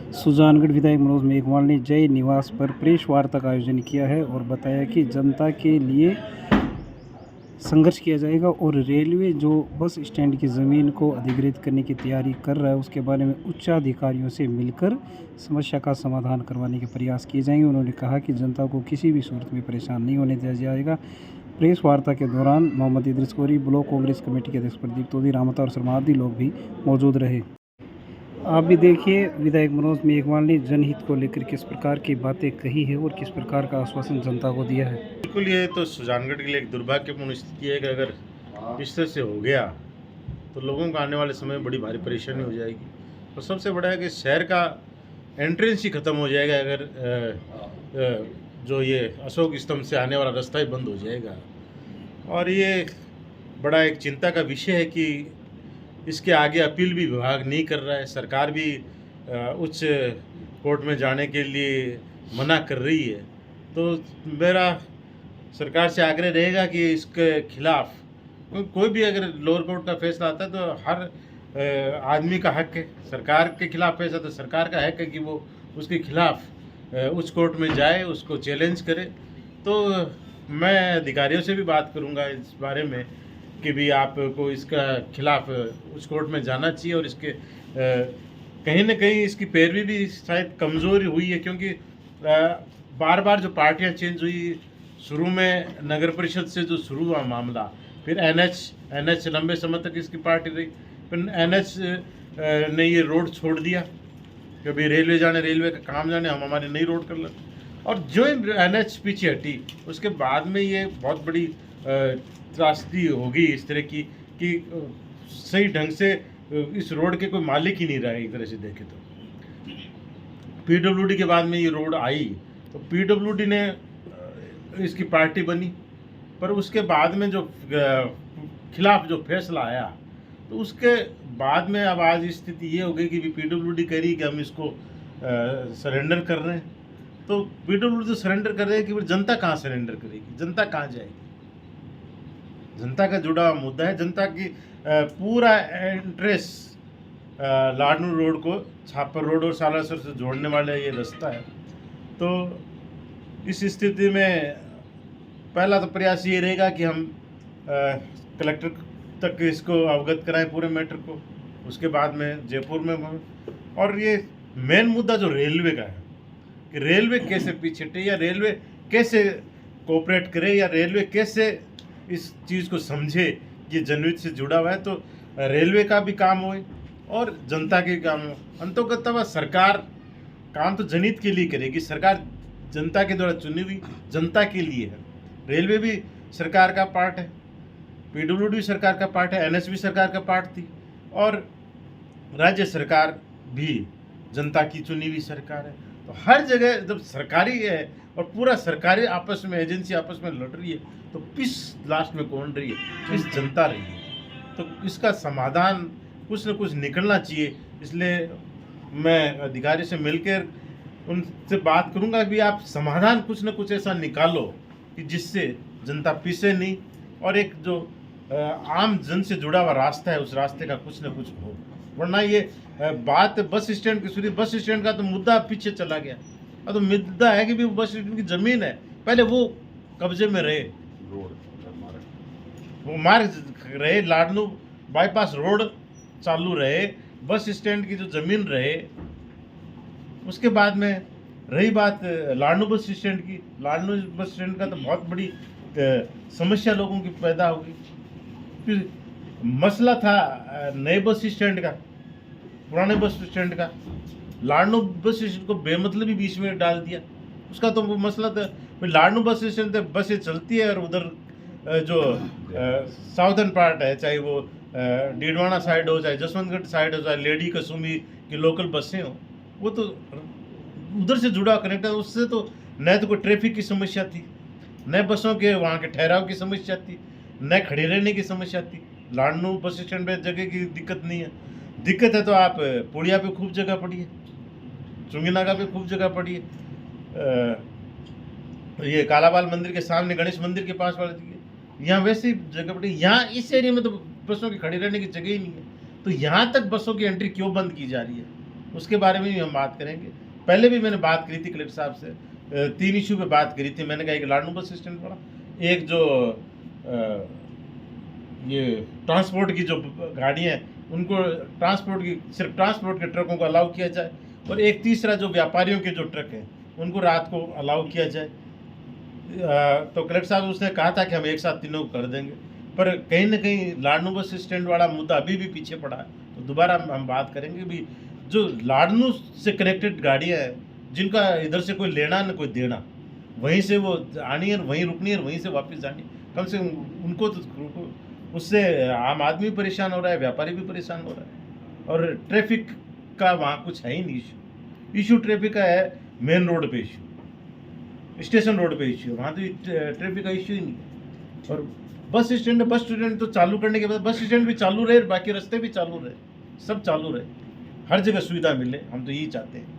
सुजानगढ़ विधायक मनोज मेघवाल ने जय निवास पर प्रेस वार्ता का आयोजन किया है और बताया कि जनता के लिए संघर्ष किया जाएगा और रेलवे जो बस स्टैंड की ज़मीन को अधिग्रहित करने की तैयारी कर रहा है उसके बारे में उच्चाधिकारियों से मिलकर समस्या का समाधान करवाने के प्रयास किए जाएंगे। उन्होंने कहा कि जनता को किसी भी सूरत में परेशान नहीं होने दिया जाएगा। प्रेस वार्ता के दौरान मोहम्मद इदरीस कोरी, ब्लॉक कांग्रेस कमेटी के अध्यक्ष प्रदीप तोदी, रामता और शर्मादी लोग भी मौजूद रहे। आप भी देखिए विधायक मनोज मेघवाल ने जनहित को लेकर किस प्रकार की बातें कही है और किस प्रकार का आश्वासन जनता को दिया है। बिल्कुल, ये तो सुजानगढ़ के लिए एक दुर्भाग्यपूर्ण स्थिति है कि अगर इस तरह से हो गया तो लोगों को आने वाले समय में बड़ी भारी परेशानी हो जाएगी। और सबसे बड़ा है कि शहर का एंट्रेंस ही ख़त्म हो जाएगा अगर जो ये अशोक स्तंभ से आने वाला रास्ता ही बंद हो जाएगा। और ये बड़ा एक चिंता का विषय है कि इसके आगे अपील भी विभाग नहीं कर रहा है। सरकार भी उच्च कोर्ट में जाने के लिए मना कर रही है। तो मेरा सरकार से आग्रह रहेगा कि इसके खिलाफ कोई भी अगर लोअर कोर्ट का फैसला आता है तो हर आदमी का हक है। सरकार के खिलाफ फैसला तो सरकार का हक है कि वो उसके खिलाफ उच्च कोर्ट में जाए, उसको चैलेंज करे। तो मैं अधिकारियों से भी बात करूंगा इस बारे में कि भी आपको इसका खिलाफ उच्च कोर्ट में जाना चाहिए। और इसके कहीं ना कहीं इसकी पैरवी भी शायद कमज़ोर हुई है, क्योंकि बार बार जो पार्टियां चेंज हुई, शुरू में नगर परिषद से जो शुरू हुआ मामला, फिर एनएच लंबे समय तक इसकी पार्टी रही, फिर एनएच ने ये रोड छोड़ दिया कि भाई रेलवे जाने, रेलवे का काम जाने, हम हमारी नई रोड कर लेते। और जो एनएच पीछे हटी उसके बाद में ये बहुत बड़ी त्रासदी होगी इस तरह की कि सही ढंग से इस रोड के कोई मालिक ही नहीं रहा। एक तरह से देखे तो पीडब्ल्यूडी के बाद में ये रोड आई तो पीडब्ल्यूडी ने इसकी पार्टी बनी, पर उसके बाद में जो खिलाफ जो फैसला आया तो उसके बाद में अब आज स्थिति ये हो गई कि पीडब्ल्यूडी कह रही कि हम इसको सरेंडर कर रहे हैं। तो पीडब्ल्यूडी तो सरेंडर कर रहे हैं कि फिर जनता कहाँ सरेंडर करेगी, जनता कहाँ जाएगी? जनता का जुड़ा हुआ मुद्दा है। जनता की पूरा एंट्रेंस लाडनू रोड को छापर रोड और सालासर से जोड़ने वाला ये रास्ता है। तो इस स्थिति में पहला तो प्रयास ये रहेगा कि हम कलेक्टर तक इसको अवगत कराएं पूरे मैटर को, उसके बाद में जयपुर में। और ये मेन मुद्दा जो रेलवे का है कि रेलवे कैसे पीछे हटे, या रेलवे कैसे कोऑपरेट करे, या रेलवे कैसे इस चीज़ को समझे कि जनहित से जुड़ा हुआ है। तो रेलवे का भी काम होए और जनता के काम हो। अंततः सरकार काम तो जनहित के लिए करेगी। सरकार जनता के द्वारा चुनी हुई जनता के लिए है। रेलवे भी सरकार का पार्ट है, पीडब्ल्यूडी भी सरकार का पार्ट है, एनएच भी सरकार का पार्ट थी, और राज्य सरकार भी जनता की चुनी हुई सरकार है। तो हर जगह जब सरकारी है और पूरा सरकारी आपस में, एजेंसी आपस में लड़ रही है, तो पिस लास्ट में कौन रही है? पिस जनता रही है। तो इसका समाधान कुछ न कुछ निकलना चाहिए। इसलिए मैं अधिकारी से मिलकर उनसे बात करूंगा कि आप समाधान कुछ न कुछ ऐसा निकालो कि जिससे जनता पिसे नहीं, और एक जो आम जन से जुड़ा हुआ रास्ता है उस रास्ते का कुछ न कुछ हो। वरना ये बात बस स्टैंड की सुनी, बस स्टैंड का तो मुद्दा पीछे चला गया। अब तो मुद्दा है कि भी बस स्टैंड की ज़मीन है, पहले वो कब्जे में रहे, वो मार्ग रहे, लाडनू बाईपास रोड चालू रहे, बस स्टैंड की जो ज़मीन रहे। उसके बाद में रही बात लाडनू बस स्टैंड की, लाडनू बस स्टैंड का तो बहुत बड़ी समस्या लोगों की पैदा होगी। फिर मसला था नए बस स्टैंड का, पुराने बस स्टैंड का। लाडनू बस स्टैंड को बेमतलबी बीच में डाल दिया। उसका तो वो मसला था, लाडनू बस स्टैंड पे बसें चलती है और उधर जो साउदर्न पार्ट है, चाहे वो डीडवाना साइड हो, चाहे जसवंतगढ़ साइड हो, चाहे लेडी कसुमी की लोकल बसें हो, वो तो उधर से जुड़ा कनेक्ट है। उससे तो न तो कोई ट्रैफिक की समस्या थी, न बसों के वहाँ के ठहराव की समस्या थी, न खड़े रहने की समस्या थी। लाडनू बस स्टैंड पे जगह की दिक्कत नहीं है। दिक्कत है तो आप पुड़िया पे खूब जगह पड़ी है, चुंगीनागा पे खूब जगह पड़ी है, ये कालाबाल मंदिर के सामने गणेश मंदिर के पास वाले यहाँ वैसी जगह पड़ी। यहाँ इस एरिया में तो बसों की खड़ी रहने की जगह ही नहीं है। तो यहाँ तक बसों की एंट्री क्यों बंद की जा रही है? उसके बारे में भी हम बात करेंगे। पहले भी मैंने बात करी थी कलेक्टर साहब से, 3 इशू पे बात करी थी। मैंने कहा एक लाडनू बस स्टैंड पड़ा, एक जो ये ट्रांसपोर्ट की जो गाड़ियाँ हैं उनको ट्रांसपोर्ट की सिर्फ ट्रांसपोर्ट के ट्रकों को अलाउ किया जाए, और एक तीसरा जो व्यापारियों के जो ट्रक हैं उनको रात को अलाउ किया जाए। तो कलेक्टर साहब उसने कहा था कि हम एक साथ तीनों को कर देंगे, पर कहीं ना कहीं लाडनू बस स्टैंड वाला मुद्दा अभी भी पीछे पड़ा है। तो दोबारा हम बात करेंगे भी जो लाडनू से कनेक्टेड गाड़ियाँ हैं जिनका इधर से कोई लेना न कोई देना, वहीं से वो आनी है, वहीं रुकनी है, वहीं से वापस जानी, कम से कम उनको तो उससे आम आदमी परेशान हो रहा है, व्यापारी भी परेशान हो रहा है, और ट्रैफिक का वहाँ कुछ है ही नहीं। इशू ट्रैफिक का है मेन रोड पे इशू, स्टेशन रोड पे इशू, वहाँ तो ट्रैफिक का इशू ही नहीं है। और बस स्टैंड तो चालू करने के बाद बस स्टैंड भी चालू रहे, बाकी रास्ते भी चालू रहे, सब चालू रहे, हर जगह सुविधा मिले, हम तो यही चाहते हैं।